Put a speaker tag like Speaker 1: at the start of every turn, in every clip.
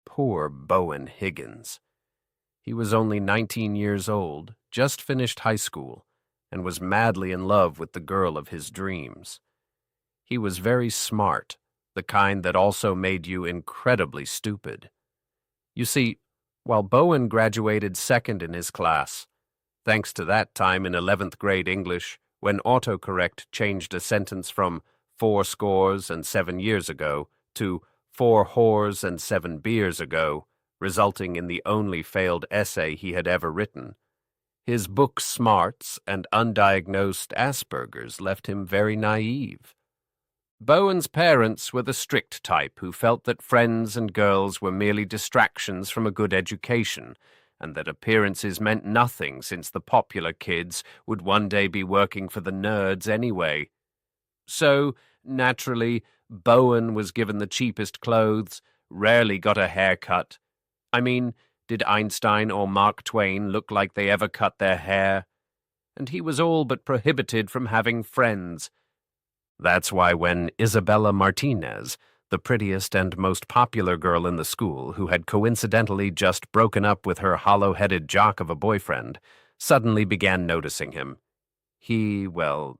Speaker 1: Poor Bowen Higgins. He was only 19 years old, just finished high school, and was madly in love with the girl of his dreams. He was very smart, the kind that also made you incredibly stupid. You see, while Bowen graduated second in his class, thanks to that time in 11th grade English, when autocorrect changed a sentence from 7 years ago to 7 beers ago, resulting in the only failed essay he had ever written. His book smarts and undiagnosed Asperger's left him very naive. Bowen's parents were the strict type who felt that friends and girls were merely distractions from a good education, and that appearances meant nothing since the popular kids would one day be working for the nerds anyway. So, naturally, Bowen was given the cheapest clothes, rarely got a haircut. I mean, did Einstein or Mark Twain look like they ever cut their hair? And he was all but prohibited from having friends. That's why when Isabella Martinez, the prettiest and most popular girl in the school who had coincidentally just broken up with her hollow-headed jock of a boyfriend, suddenly began noticing him, he, well,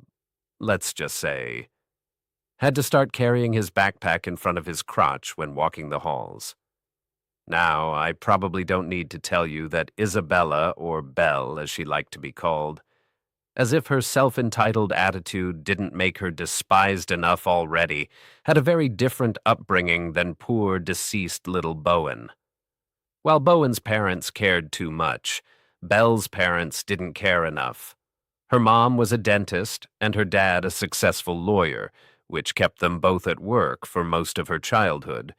Speaker 1: let's just say, had to start carrying his backpack in front of his crotch when walking the halls. Now, I probably don't need to tell you that Isabella, or Belle as she liked to be called, as if her self-entitled attitude didn't make her despised enough already, had a very different upbringing than poor deceased little Bowen. While Bowen's parents cared too much, Belle's parents didn't care enough. Her mom was a dentist and her dad a successful lawyer, which kept them both at work for most of her childhood,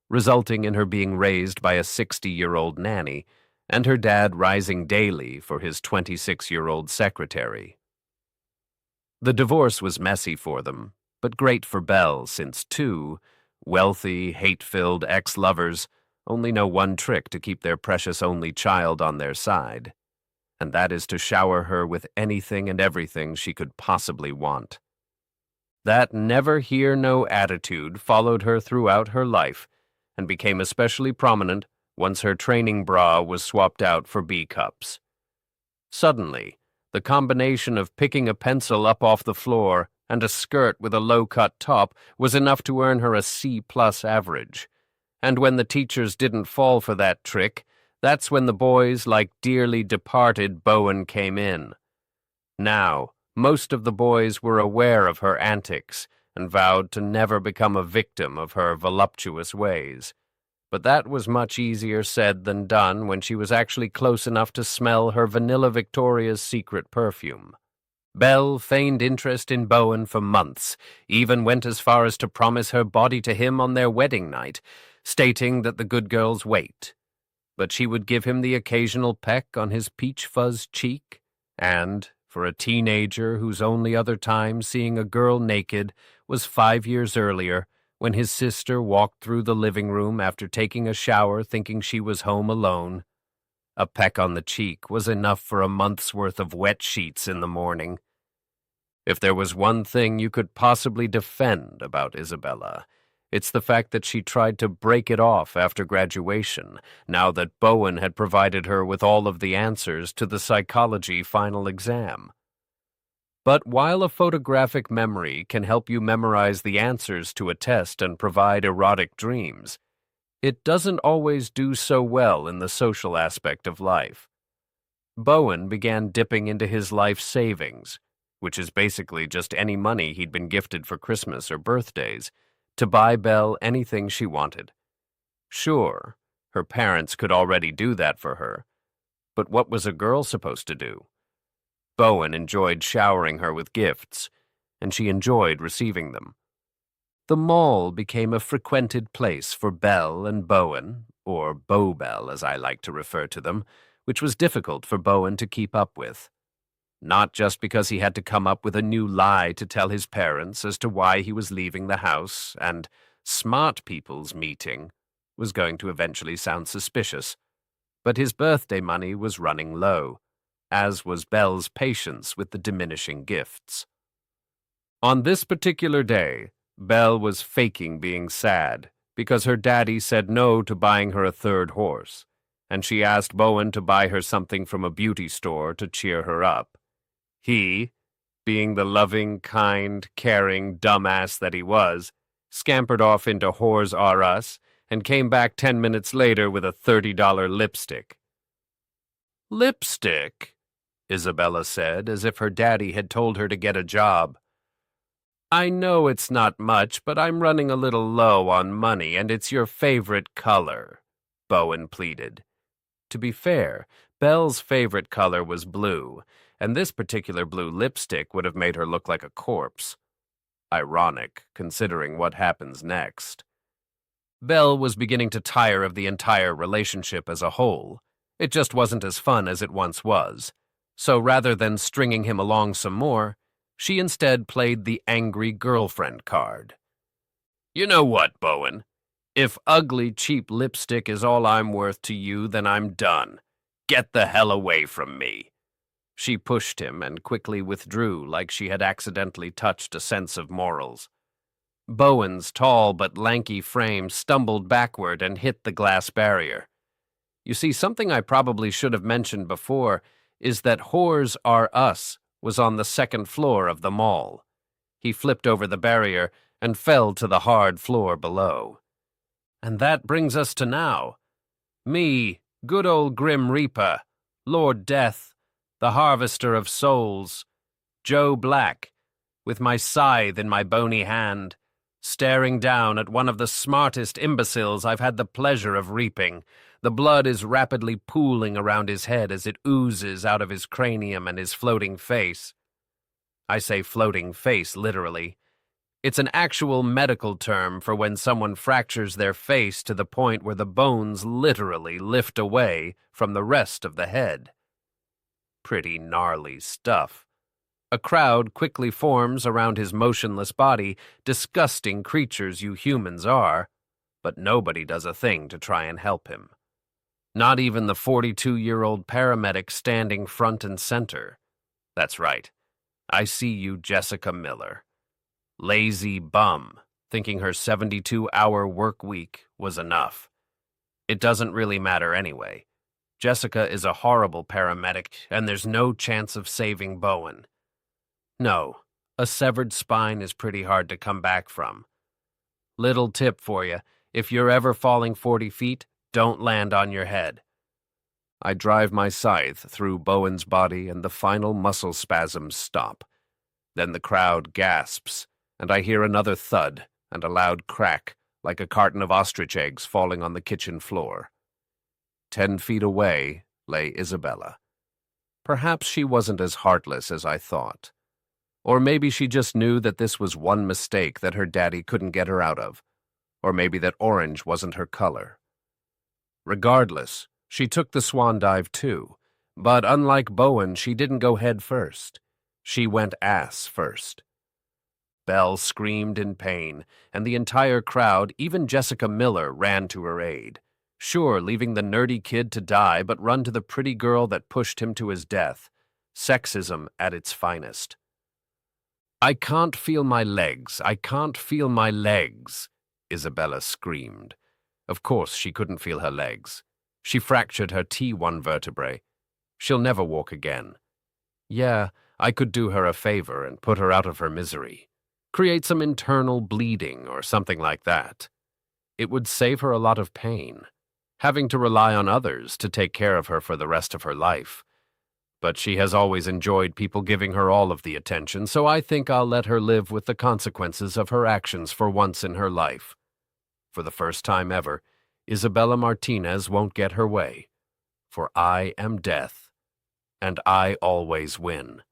Speaker 1: resulting in her being raised by a 60-year-old nanny, and her dad rising daily for his 26-year-old secretary. The divorce was messy for them, but great for Belle since two wealthy, hate-filled ex-lovers only know one trick to keep their precious only child on their side, and that is to shower her with anything and everything she could possibly want. That never-hear-no attitude followed her throughout her life and became especially prominent once her training bra was swapped out for B-cups. Suddenly, the combination of picking a pencil up off the floor and a skirt with a low-cut top was enough to earn her a C-plus average. And when the teachers didn't fall for that trick, that's when the boys like dearly departed Bowen came in. Now, most of the boys were aware of her antics and vowed to never become a victim of her voluptuous ways. But that was much easier said than done when she was actually close enough to smell her Vanilla Victoria's Secret perfume. Belle feigned interest in Bowen for months, even went as far as to promise her body to him on their wedding night, stating that the good girl's wait. But she would give him the occasional peck on his peach fuzz cheek, and, for a teenager whose only other time seeing a girl naked was 5 years earlier, when his sister walked through the living room after taking a shower thinking she was home alone, a peck on the cheek was enough for a month's worth of wet sheets in the morning. If there was one thing you could possibly defend about Isabella, it's the fact that she tried to break it off after graduation, now that Bowen had provided her with all of the answers to the psychology final exam. But while a photographic memory can help you memorize the answers to a test and provide erotic dreams, it doesn't always do so well in the social aspect of life. Bowen began dipping into his life savings, which is basically just any money he'd been gifted for Christmas or birthdays, to buy Belle anything she wanted. Sure, her parents could already do that for her, but what was a girl supposed to do? Bowen enjoyed showering her with gifts, and she enjoyed receiving them. The mall became a frequented place for Belle and Bowen, or Bo-Bell as I like to refer to them, which was difficult for Bowen to keep up with. Not just because he had to come up with a new lie to tell his parents as to why he was leaving the house, and smart people's meeting was going to eventually sound suspicious, but his birthday money was running low, as was Belle's patience with the diminishing gifts. On this particular day, Belle was faking being sad because her daddy said no to buying her a third horse, and she asked Bowen to buy her something from a beauty store to cheer her up. He, being the loving, kind, caring dumbass that he was, scampered off into Whores R Us and came back 10 minutes later with a $30 lipstick. "Lipstick?" Isabella said, as if her daddy had told her to get a job. "I know it's not much, but I'm running a little low on money, and it's your favorite color," Bowen pleaded. To be fair, Belle's favorite color was blue, and this particular blue lipstick would have made her look like a corpse. Ironic, considering what happens next. Belle was beginning to tire of the entire relationship as a whole. It just wasn't as fun as it once was. So rather than stringing him along some more, she instead played the angry girlfriend card. "You know what, Bowen? If ugly, cheap lipstick is all I'm worth to you, then I'm done. Get the hell away from me." She pushed him and quickly withdrew like she had accidentally touched a sense of morals. Bowen's tall but lanky frame stumbled backward and hit the glass barrier. You see, something I probably should have mentioned before is that Whores R Us was on the second floor of the mall. He flipped over the barrier and fell to the hard floor below. And that brings us to now. Me, good old Grim Reaper, Lord Death, the harvester of souls, Joe Black, with my scythe in my bony hand, staring down at one of the smartest imbeciles I've had the pleasure of reaping. The blood is rapidly pooling around his head as it oozes out of his cranium and his floating face. I say floating face literally. It's an actual medical term for when someone fractures their face to the point where the bones literally lift away from the rest of the head. Pretty gnarly stuff. A crowd quickly forms around his motionless body, disgusting creatures you humans are, but nobody does a thing to try and help him. Not even the 42-year-old paramedic standing front and center. That's right. I see you, Jessica Miller. Lazy bum, thinking her 72-hour work week was enough. It doesn't really matter anyway. Jessica is a horrible paramedic, and there's no chance of saving Bowen. No, a severed spine is pretty hard to come back from. Little tip for you, if you're ever falling 40 feet, don't land on your head. I drive my scythe through Bowen's body and the final muscle spasms stop. Then the crowd gasps, and I hear another thud and a loud crack, like a carton of ostrich eggs falling on the kitchen floor. 10 feet away lay Isabella. Perhaps she wasn't as heartless as I thought. Or maybe she just knew that this was one mistake that her daddy couldn't get her out of. Or maybe that orange wasn't her color. Regardless, she took the swan dive too, but unlike Bowen, she didn't go head first. She went ass first. Belle screamed in pain, and the entire crowd, even Jessica Miller, ran to her aid. Sure, leaving the nerdy kid to die, but run to the pretty girl that pushed him to his death. Sexism at its finest. "I can't feel my legs. I can't feel my legs," Isabella screamed. Of course she couldn't feel her legs. She fractured her T1 vertebrae. She'll never walk again. Yeah, I could do her a favor and put her out of her misery. Create some internal bleeding or something like that. It would save her a lot of pain, having to rely on others to take care of her for the rest of her life. But she has always enjoyed people giving her all of the attention, so I think I'll let her live with the consequences of her actions for once in her life. For the first time ever, Isabella Martinez won't get her way, for I am death, and I always win.